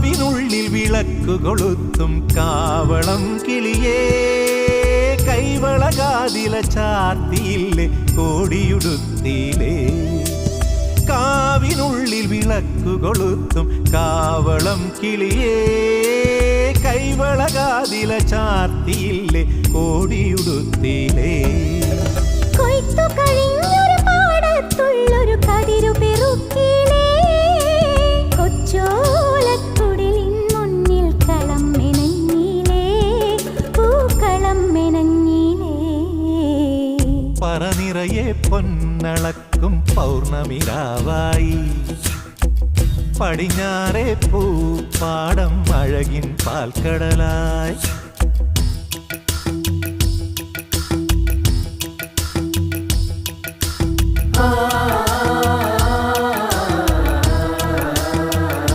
കാവിനുള്ളിൽ വിളക്കു കൊളുത്തും കാവളം കിളിയേ കൈവളകാതില ചാർത്തിയില്ലേ കോടിയുടുത്തിയിലേ കാവിനുള്ളിൽ വിളക്കു കൊളുത്തും കാവളം കിളിയേ കൈവളകാതില ചാർത്തിയില്ലേ കോടിയുടുത്തിയിലേ കൊയ്ത്തു കഴിഞ്ഞൊരു പാടത്തുള്ളൊരു കതിരു പെറുക്കിലേ കൊച്ചോലക്കുടിലിൻ മുന്നിൽ കളം മെനഞ്ഞിലേ പൂക്കളം മെനഞ്ഞിലേ പറനിറയെ പൊന്നളക്കും പൗർണമിരാവായി പടിഞ്ഞാറേ പൂപ്പാടം അഴകിൻ പാൽക്കടലായി ആ